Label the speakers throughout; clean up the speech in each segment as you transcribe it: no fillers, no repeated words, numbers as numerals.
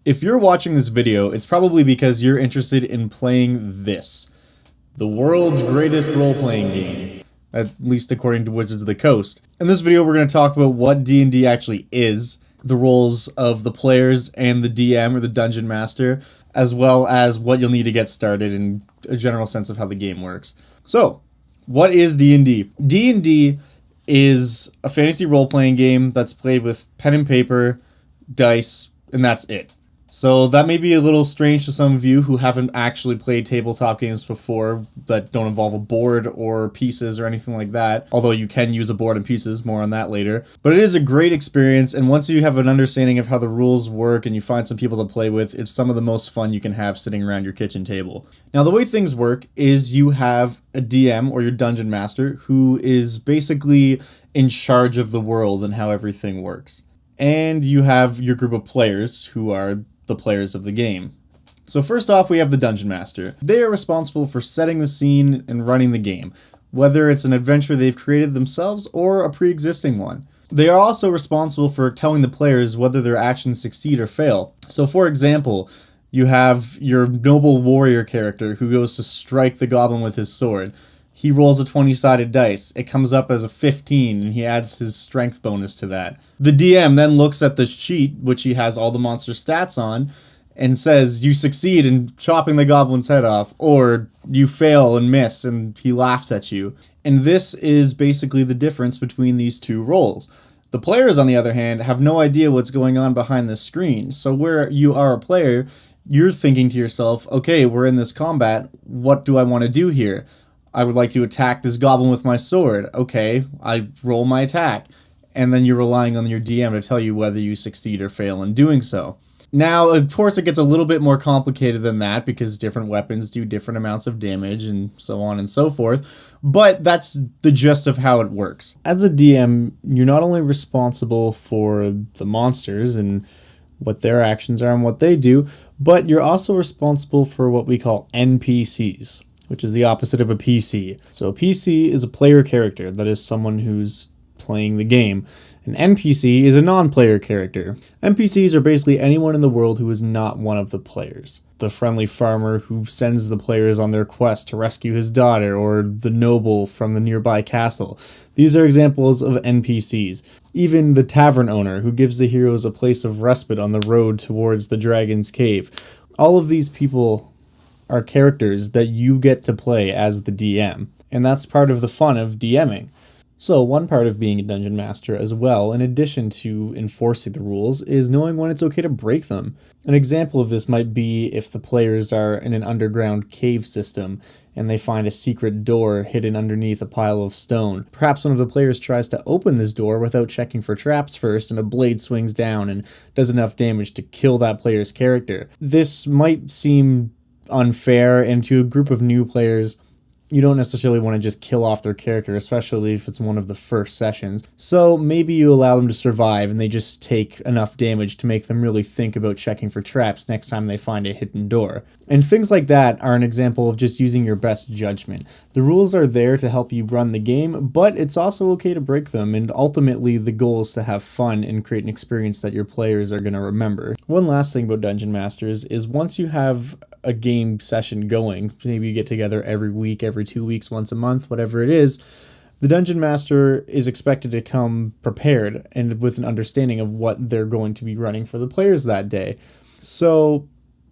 Speaker 1: If you're watching this video, it's probably because you're interested in playing this. The world's greatest role-playing game. At least according to Wizards of the Coast. In this video, we're going to talk about what D&D actually is, the roles of the players and the DM or the Dungeon Master, as well as what you'll need to get started and a general sense of how the game works. So, what is D&D? D&D is a fantasy role-playing game that's played with pen and paper, dice, and that's it. So that may be a little strange to some of you who haven't actually played tabletop games before that don't involve a board or pieces or anything like that, although you can use a board and pieces, more on that later. But it is a great experience, and once you have an understanding of how the rules work and you find some people to play with, it's some of the most fun you can have sitting around your kitchen table. Now, the way things work is you have a DM or your Dungeon Master who is basically in charge of the world and how everything works. And you have your group of players who are the players of the game. So first off, we have the Dungeon Master. They are responsible for setting the scene and running the game, whether it's an adventure they've created themselves or a pre-existing one. They are also responsible for telling the players whether their actions succeed or fail. So for example, you have your noble warrior character who goes to strike the goblin with his sword. He rolls a 20-sided dice. It comes up as a 15, and he adds his strength bonus to that. The DM then looks at the sheet, which he has all the monster stats on, and says, you succeed in chopping the goblin's head off, or you fail and miss, and he laughs at you. And this is basically the difference between these two roles. The players, on the other hand, have no idea what's going on behind the screen. So where you are a player, you're thinking to yourself, okay, we're in this combat. What do I want to do here? I would like to attack this goblin with my sword. Okay, I roll my attack. And then you're relying on your DM to tell you whether you succeed or fail in doing so. Now, of course, it gets a little bit more complicated than that because different weapons do different amounts of damage and so on and so forth. But that's the gist of how it works. As a DM, you're not only responsible for the monsters and what their actions are and what they do, but you're also responsible for what we call NPCs, which is the opposite of a PC. So a PC is a player character, that is someone who's playing the game. An NPC is a non-player character. NPCs are basically anyone in the world who is not one of the players. The friendly farmer who sends the players on their quest to rescue his daughter, or the noble from the nearby castle. These are examples of NPCs. Even the tavern owner who gives the heroes a place of respite on the road towards the dragon's cave. All of these people are characters that you get to play as the DM, and that's part of the fun of DMing. So one part of being a Dungeon Master as well, in addition to enforcing the rules, is knowing when it's okay to break them. An example of this might be if the players are in an underground cave system and they find a secret door hidden underneath a pile of stone. Perhaps one of the players tries to open this door without checking for traps first, and a blade swings down and does enough damage to kill that player's character. This might seem unfair, and to a group of new players, you don't necessarily want to just kill off their character, especially if it's one of the first sessions. So maybe you allow them to survive and they just take enough damage to make them really think about checking for traps next time they find a hidden door. And things like that are an example of just using your best judgment. The rules are there to help you run the game, but it's also okay to break them, and ultimately the goal is to have fun and create an experience that your players are going to remember. One last thing about Dungeon Masters is once you have a game session going, maybe you get together every week, every 2 weeks, once a month, whatever it is, the Dungeon Master is expected to come prepared and with an understanding of what they're going to be running for the players that day. So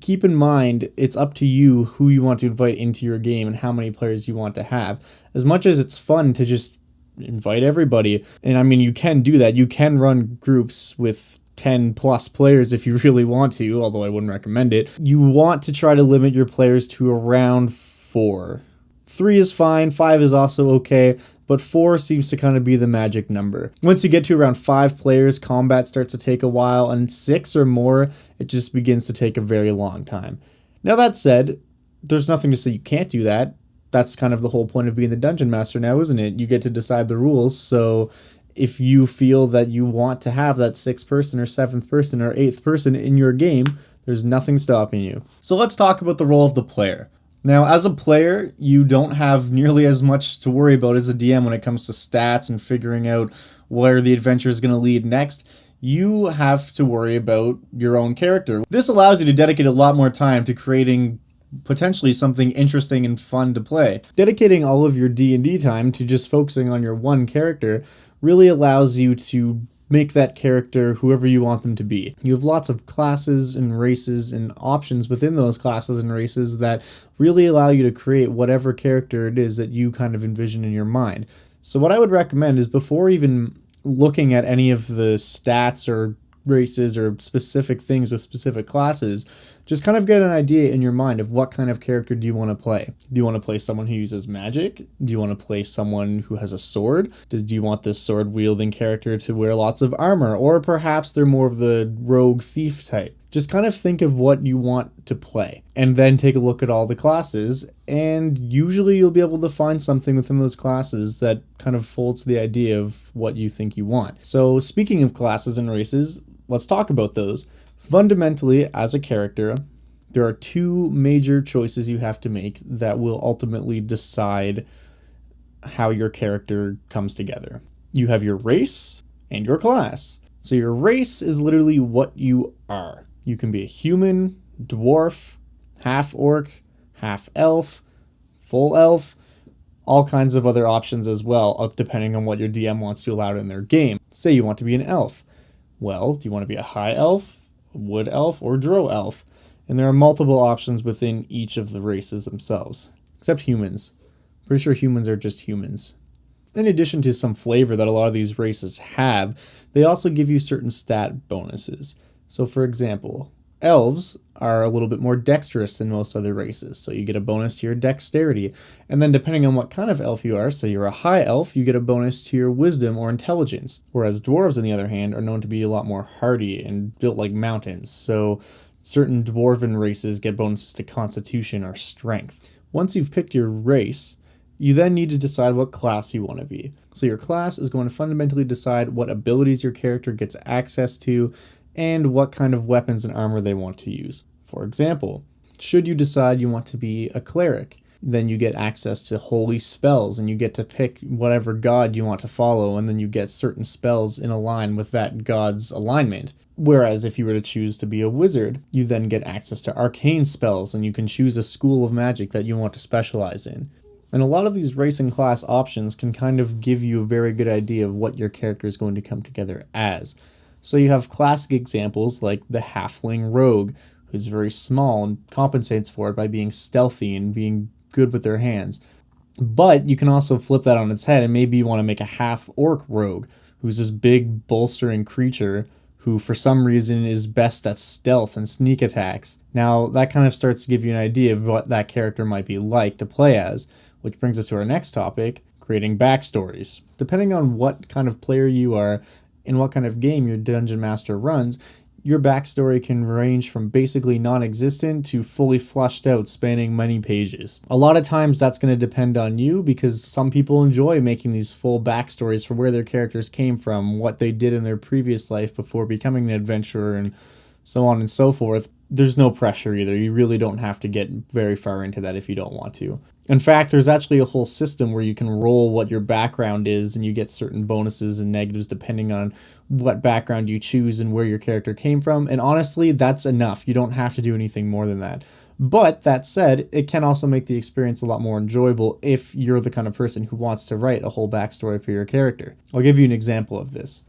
Speaker 1: keep in mind, it's up to you who you want to invite into your game and how many players you want to have. As much as it's fun to just invite everybody, and I mean, you can do that. You can run groups with 10 plus players if you really want to, although I wouldn't recommend it. You want to try to limit your players to around 4. 3 is fine, 5 is also okay, but 4 seems to kind of be the magic number. Once you get to around 5 players, combat starts to take a while, and 6 or more, it just begins to take a very long time. Now that said, there's nothing to say you can't do that. That's kind of the whole point of being the Dungeon Master now, isn't it? You get to decide the rules, so if you feel that you want to have that 6th person or 7th person or 8th person in your game, there's nothing stopping you. So let's talk about the role of the player. Now, as a player, you don't have nearly as much to worry about as a DM when it comes to stats and figuring out where the adventure is going to lead next. you have to worry about your own character. This allows you to dedicate a lot more time to creating potentially something interesting and fun to play. Dedicating all of your D&D time to just focusing on your one character really allows you to make that character whoever you want them to be. You have lots of classes and races and options within those classes and races that really allow you to create whatever character it is that you kind of envision in your mind. So what I would recommend is, before even looking at any of the stats or races or specific things with specific classes, just kind of get an idea in your mind of what kind of character do you want to play. Do you want to play someone who uses magic? Do you want to play someone who has a sword? Do you want this sword wielding character to wear lots of armor? Or perhaps they're more of the rogue thief type. Just kind of think of what you want to play and then take a look at all the classes, and usually you'll be able to find something within those classes that kind of folds the idea of what you think you want. So speaking of classes and races, let's talk about those. Fundamentally, as a character, there are two major choices you have to make that will ultimately decide how your character comes together. You have your race and your class. So your race is literally what you are. You can be a human, dwarf, half-orc, half-elf, full elf, all kinds of other options as well, depending on what your DM wants to allow in their game. Say you want to be an elf. Well, do you want to be a high elf, a wood elf, or drow elf? And there are multiple options within each of the races themselves, except humans. Pretty sure humans are just humans. In addition to some flavor that a lot of these races have, they also give you certain stat bonuses. So for example, elves are a little bit more dexterous than most other races, so you get a bonus to your dexterity. And then depending on what kind of elf you are, so you're a high elf, you get a bonus to your wisdom or intelligence. Whereas dwarves, on the other hand, are known to be a lot more hardy and built like mountains, so certain dwarven races get bonuses to constitution or strength. Once you've picked your race, you then need to decide what class you want to be. So your class is going to fundamentally decide what abilities your character gets access to and what kind of weapons and armor they want to use. For example, should you decide you want to be a cleric, then you get access to holy spells and you get to pick whatever god you want to follow, and then you get certain spells in line with that god's alignment. Whereas if you were to choose to be a wizard, you then get access to arcane spells and you can choose a school of magic that you want to specialize in. And a lot of these race and class options can kind of give you a very good idea of what your character is going to come together as. So you have classic examples like the halfling rogue, who's very small and compensates for it by being stealthy and being good with their hands. But you can also flip that on its head, and maybe you want to make a half-orc rogue, who's this big bolstering creature who for some reason is best at stealth and sneak attacks. Now that kind of starts to give you an idea of what that character might be like to play as, which brings us to our next topic, creating backstories. Depending on what kind of player you are and what kind of game your dungeon master runs, your backstory can range from basically non-existent to fully fleshed out, spanning many pages. A lot of times that's going to depend on you, because some people enjoy making these full backstories for where their characters came from, what they did in their previous life before becoming an adventurer, and so on and so forth. There's no pressure either. You really don't have to get very far into that if you don't want to. In fact, there's actually a whole system where you can roll what your background is, and you get certain bonuses and negatives depending on what background you choose and where your character came from. And honestly, that's enough. You don't have to do anything more than that. But that said, it can also make the experience a lot more enjoyable if you're the kind of person who wants to write a whole backstory for your character. I'll give you an example of this.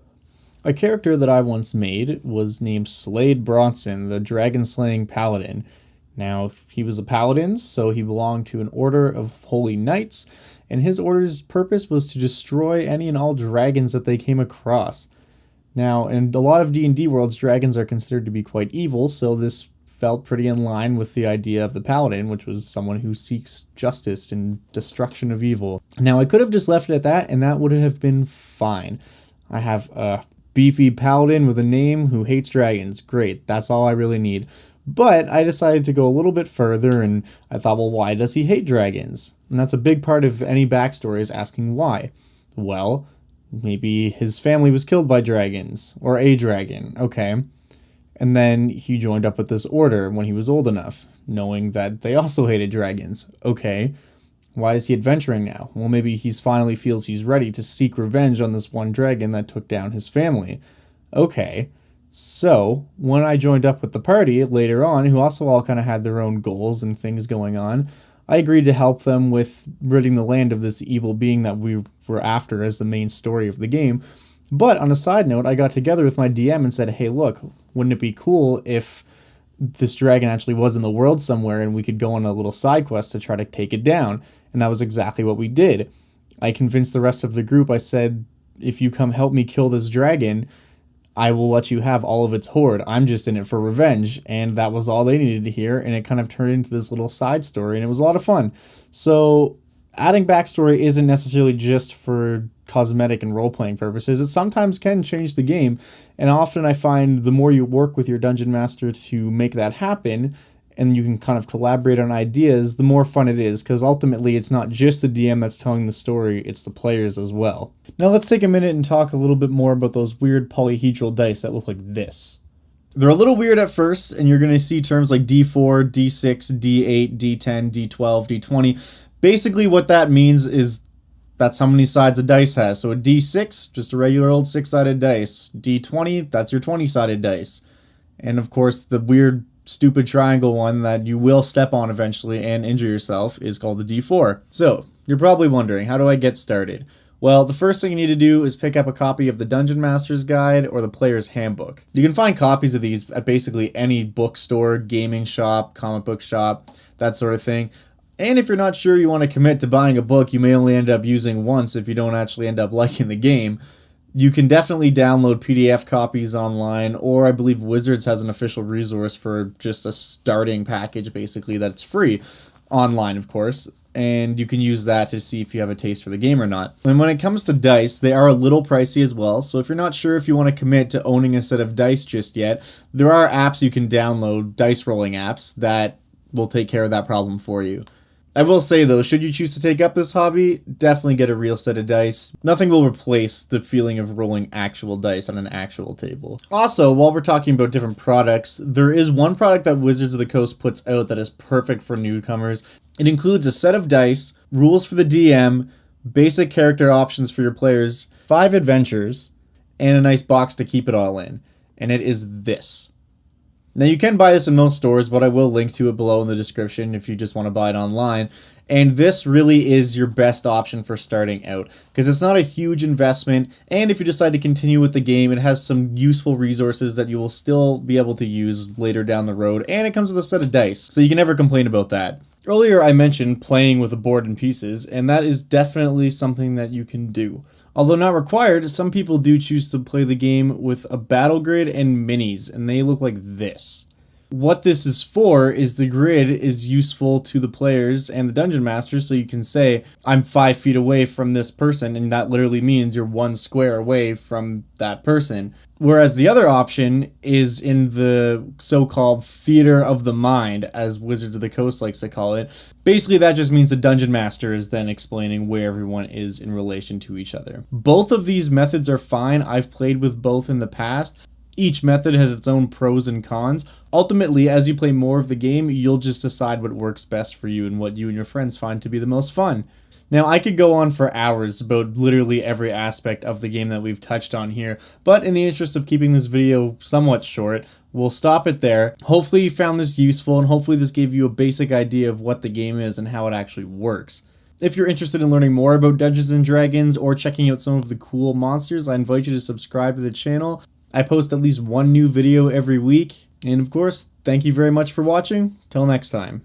Speaker 1: A character that I once made was named Slade Bronson, the dragon-slaying paladin. Now, he was a paladin, so he belonged to an order of holy knights, and his order's purpose was to destroy any and all dragons that they came across. Now, in a lot of D&D worlds, dragons are considered to be quite evil, so this felt pretty in line with the idea of the paladin, which was someone who seeks justice and destruction of evil. Now, I could have just left it at that, and that would have been fine. I have a beefy paladin with a name who hates dragons. Great, that's all I really need. But I decided to go a little bit further, and I thought, well, why does he hate dragons? And that's a big part of any backstory, is asking why. Well, maybe his family was killed by dragons, or a dragon, okay. And then he joined up with this order when he was old enough, knowing that they also hated dragons. Okay, why is he adventuring now? Well, maybe he finally feels he's ready to seek revenge on this one dragon that took down his family. Okay, so when I joined up with the party later on, who also all kind of had their own goals and things going on, I agreed to help them with ridding the land of this evil being that we were after as the main story of the game. But on a side note, I got together with my DM and said, hey, look, wouldn't it be cool if this dragon actually was in the world somewhere and we could go on a little side quest to try to take it down? And that was exactly what we did. I convinced the rest of the group. I said, if you come help me kill this dragon, I will let you have all of its hoard. I'm just in it for revenge. And that was all they needed to hear. And it kind of turned into this little side story, and it was a lot of fun. So adding backstory isn't necessarily just for cosmetic and role-playing purposes. It sometimes can change the game. And often I find the more you work with your dungeon master to make that happen, and you can kind of collaborate on ideas, the more fun it is, because ultimately it's not just the DM that's telling the story, it's the players as well. Now let's take a minute and talk a little bit more about those weird polyhedral dice that look like this. They're a little weird at first, and you're going to see terms like D4, D6, D8, D10, D12, D20. Basically what that means is that's how many sides a dice has. So a D6, just a regular old 6-sided dice. D20, that's your 20-sided dice. And of course the weird stupid triangle one that you will step on eventually and injure yourself is called the D4. So, you're probably wondering, how do I get started? Well, the first thing you need to do is pick up a copy of the Dungeon Master's Guide or the Player's Handbook. You can find copies of these at basically any bookstore, gaming shop, comic book shop, that sort of thing. And if you're not sure you want to commit to buying a book you may only end up using once if you don't actually end up liking the game, you can definitely download PDF copies online, or I believe Wizards has an official resource for just a starting package, basically, that's free, online, of course, and you can use that to see if you have a taste for the game or not. And when it comes to dice, they are a little pricey as well, so if you're not sure if you want to commit to owning a set of dice just yet, there are apps you can download, dice rolling apps, that will take care of that problem for you. I will say though, should you choose to take up this hobby, definitely get a real set of dice. Nothing will replace the feeling of rolling actual dice on an actual table. Also, while we're talking about different products, there is one product that Wizards of the Coast puts out that is perfect for newcomers. It includes a set of dice, rules for the DM, basic character options for your players, 5 adventures, and a nice box to keep it all in. And it is this. Now you can buy this in most stores, but I will link to it below in the description if you just want to buy it online. And this really is your best option for starting out, because it's not a huge investment, and if you decide to continue with the game, it has some useful resources that you will still be able to use later down the road, and it comes with a set of dice, so you can never complain about that. Earlier I mentioned playing with a board and pieces, and that is definitely something that you can do. Although not required, some people do choose to play the game with a battle grid and minis, and they look like this. What this is for is the grid is useful to the players and the dungeon master, so you can say, I'm 5 feet away from this person, and that literally means you're 1 square away from that person. Whereas the other option is in the so-called theater of the mind, as Wizards of the Coast likes to call it. Basically, that just means the dungeon master is then explaining where everyone is in relation to each other. Both of these methods are fine. I've played with both in the past. Each method has its own pros and cons. Ultimately, as you play more of the game, you'll just decide what works best for you and what you and your friends find to be the most fun. Now, I could go on for hours about literally every aspect of the game that we've touched on here, but in the interest of keeping this video somewhat short, we'll stop it there. Hopefully you found this useful, and hopefully this gave you a basic idea of what the game is and how it actually works. If you're interested in learning more about Dungeons & Dragons or checking out some of the cool monsters, I invite you to subscribe to the channel. I post at least one new video every week. And of course, thank you very much for watching. Till next time.